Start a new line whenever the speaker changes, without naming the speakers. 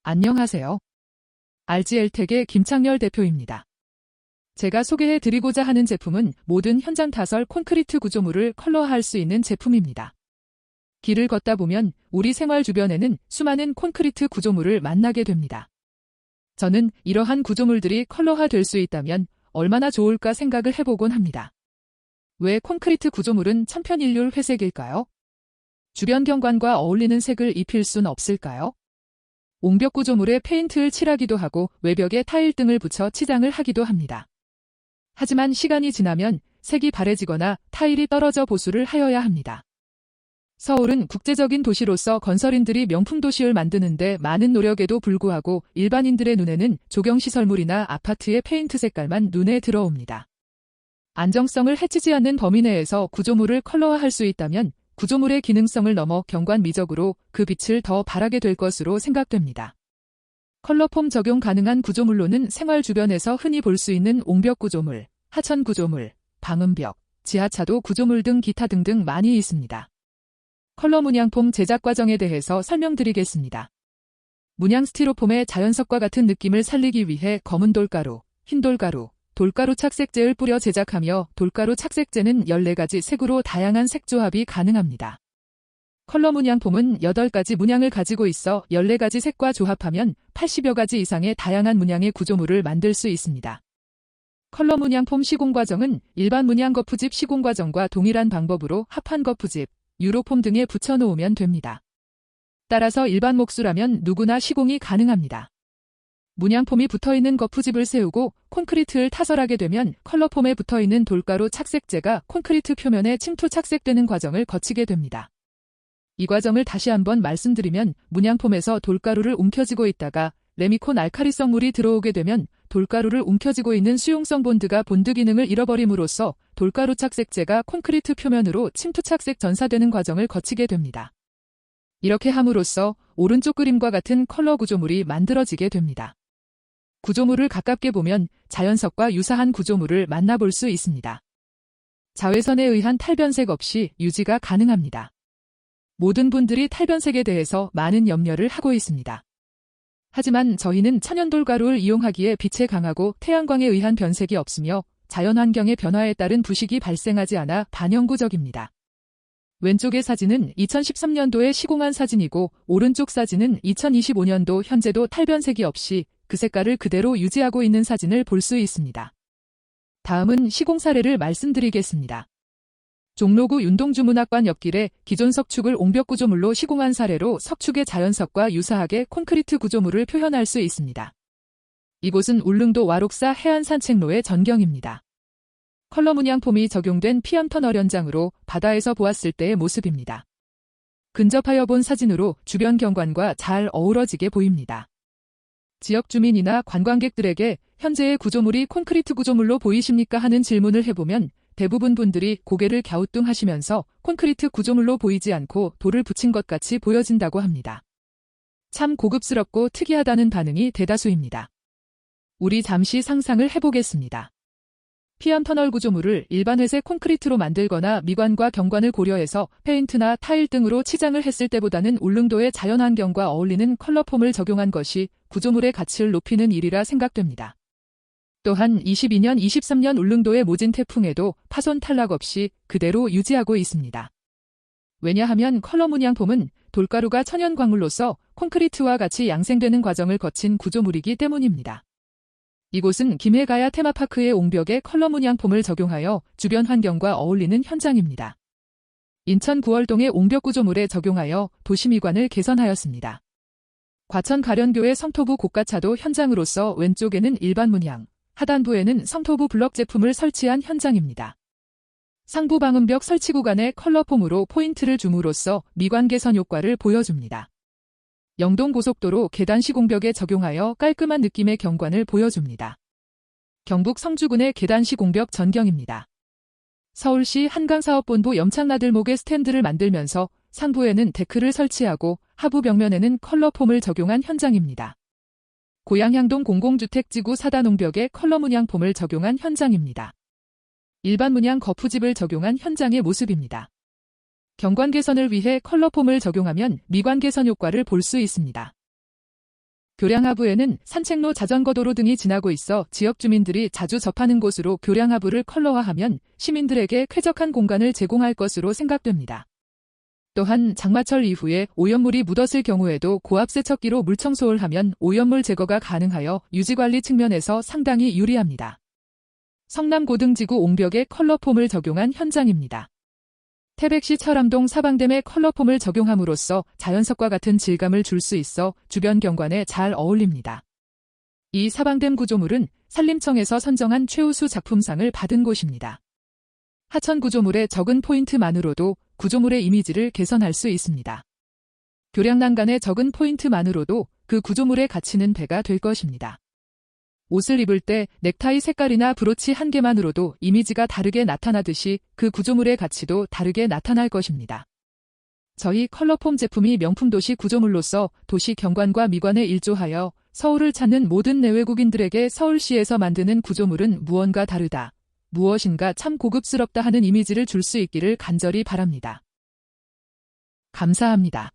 안녕하세요. RGL텍의 김창렬 대표입니다. 제가 소개해드리고자 하는 제품은 모든 현장 타설 콘크리트 구조물을 컬러화할 수 있는 제품입니다. 길을 걷다 보면 우리 생활 주변에는 수많은 콘크리트 구조물을 만나게 됩니다. 저는 이러한 구조물들이 컬러화될 수 있다면 얼마나 좋을까 생각을 해보곤 합니다. 왜 콘크리트 구조물은 천편일률 회색일까요? 주변 경관과 어울리는 색을 입힐 순 없을까요? 옹벽 구조물에 페인트를 칠하기도 하고 외벽에 타일 등을 붙여 치장을 하기도 합니다. 하지만 시간이 지나면 색이 바래지거나 타일이 떨어져 보수를 하여야 합니다. 서울은 국제적인 도시로서 건설인들이 명품 도시를 만드는데 많은 노력에도 불구하고 일반인들의 눈에는 조경시설물이나 아파트의 페인트 색깔만 눈에 들어옵니다. 안정성을 해치지 않는 범위 내에서 구조물을 컬러화할 수 있다면 구조물의 기능성을 넘어 경관 미적으로 그 빛을 더 발하게 될 것으로 생각됩니다. 컬러폼 적용 가능한 구조물로는 생활 주변에서 흔히 볼 수 있는 옹벽 구조물, 하천 구조물, 방음벽, 지하차도 구조물 등 기타 등등 많이 있습니다. 컬러 문양폼 제작 과정에 대해서 설명드리겠습니다. 문양 스티로폼의 자연석과 같은 느낌을 살리기 위해 검은 돌가루, 흰 돌가루, 돌가루 착색제를 뿌려 제작하며 돌가루 착색제는 14가지 색으로 다양한 색 조합이 가능합니다. 컬러 문양폼은 8가지 문양을 가지고 있어 14가지 색과 조합하면 80여 가지 이상의 다양한 문양의 구조물을 만들 수 있습니다. 컬러 문양폼 시공 과정은 일반 문양 거푸집 시공 과정과 동일한 방법으로 합판 거푸집, 유로폼 등에 붙여놓으면 됩니다. 따라서 일반 목수라면 누구나 시공이 가능합니다. 문양폼이 붙어있는 거푸집을 세우고 콘크리트를 타설하게 되면 컬러폼에 붙어있는 돌가루 착색제가 콘크리트 표면에 침투 착색되는 과정을 거치게 됩니다. 이 과정을 다시 한번 말씀드리면 문양폼에서 돌가루를 움켜쥐고 있다가 레미콘 알카리성 물이 들어오게 되면 돌가루를 움켜쥐고 있는 수용성 본드가 본드 기능을 잃어버림으로써 돌가루 착색제가 콘크리트 표면으로 침투 착색 전사되는 과정을 거치게 됩니다. 이렇게 함으로써 오른쪽 그림과 같은 컬러 구조물이 만들어지게 됩니다. 구조물을 가깝게 보면 자연석과 유사한 구조물을 만나볼 수 있습니다. 자외선에 의한 탈변색 없이 유지가 가능합니다. 모든 분들이 탈변색에 대해서 많은 염려를 하고 있습니다. 하지만 저희는 천연돌가루를 이용하기에 빛에 강하고 태양광에 의한 변색이 없으며 자연환경의 변화에 따른 부식이 발생하지 않아 반영구적입니다. 왼쪽의 사진은 2013년도에 시공한 사진이고 오른쪽 사진은 2025년도 현재도 탈변색이 없이 그 색깔을 그대로 유지하고 있는 사진을 볼 수 있습니다. 다음은 시공 사례를 말씀드리겠습니다. 종로구 윤동주문학관 옆길에 기존 석축을 옹벽 구조물로 시공한 사례로 석축의 자연석과 유사하게 콘크리트 구조물을 표현할 수 있습니다. 이곳은 울릉도 와록사 해안산책로의 전경입니다. 컬러 문양폼이 적용된 피암터널 현장으로 바다에서 보았을 때의 모습입니다. 근접하여 본 사진으로 주변 경관과 잘 어우러지게 보입니다. 지역 주민이나 관광객들에게 현재의 구조물이 콘크리트 구조물로 보이십니까 하는 질문을 해보면 대부분 분들이 고개를 갸우뚱하시면서 콘크리트 구조물로 보이지 않고 돌을 붙인 것 같이 보여진다고 합니다. 참 고급스럽고 특이하다는 반응이 대다수입니다. 우리 잠시 상상을 해보겠습니다. 피암터널 구조물을 일반 회색 콘크리트로 만들거나 미관과 경관을 고려해서 페인트나 타일 등으로 치장을 했을 때보다는 울릉도의 자연환경과 어울리는 컬러폼을 적용한 것이 구조물의 가치를 높이는 일이라 생각됩니다. 또한 22년, 23년 울릉도의 모진 태풍에도 파손 탈락 없이 그대로 유지하고 있습니다. 왜냐하면 컬러 문양폼은 돌가루가 천연 광물로서 콘크리트와 같이 양생되는 과정을 거친 구조물이기 때문입니다. 이곳은 김해가야 테마파크의 옹벽에 컬러 문양폼을 적용하여 주변 환경과 어울리는 현장입니다. 인천 구월동의 옹벽 구조물에 적용하여 도시미관을 개선하였습니다. 과천 가련교의 성토부 고가차도 현장으로서 왼쪽에는 일반 문양, 하단부에는 성토부 블럭 제품을 설치한 현장입니다. 상부 방음벽 설치 구간에 컬러폼으로 포인트를 줌으로써 미관 개선 효과를 보여줍니다. 영동 고속도로 계단 시공벽에 적용하여 깔끔한 느낌의 경관을 보여줍니다. 경북 성주군의 계단 시공벽 전경입니다. 서울시 한강사업본부 염창나들목에 스탠드를 만들면서 상부에는 데크를 설치하고 하부 벽면에는 컬러폼을 적용한 현장입니다. 고양향동 공공주택지구 4단 옹벽에 컬러 문양폼을 적용한 현장입니다. 일반 문양 거푸집을 적용한 현장의 모습입니다. 경관 개선을 위해 컬러폼을 적용하면 미관 개선 효과를 볼 수 있습니다. 교량하부에는 산책로, 자전거도로 등이 지나고 있어 지역 주민들이 자주 접하는 곳으로 교량하부를 컬러화하면 시민들에게 쾌적한 공간을 제공할 것으로 생각됩니다. 또한 장마철 이후에 오염물이 묻었을 경우에도 고압 세척기로 물청소를 하면 오염물 제거가 가능하여 유지관리 측면에서 상당히 유리합니다. 성남고등지구 옹벽에 컬러폼을 적용한 현장입니다. 태백시 철암동 사방댐에 컬러폼을 적용함으로써 자연석과 같은 질감을 줄 수 있어 주변 경관에 잘 어울립니다. 이 사방댐 구조물은 산림청에서 선정한 최우수 작품상을 받은 곳입니다. 하천 구조물의 적은 포인트만으로도 구조물의 이미지를 개선할 수 있습니다. 교량난간의 적은 포인트만으로도 그 구조물의 가치는 배가 될 것입니다. 옷을 입을 때 넥타이 색깔이나 브로치 한 개만으로도 이미지가 다르게 나타나듯이 그 구조물의 가치도 다르게 나타날 것입니다. 저희 컬러폼 제품이 명품 도시 구조물로서 도시 경관과 미관에 일조하여 서울을 찾는 모든 내외국인들에게 서울시에서 만드는 구조물은 무언가 다르다, 무엇인가 참 고급스럽다 하는 이미지를 줄 수 있기를 간절히 바랍니다. 감사합니다.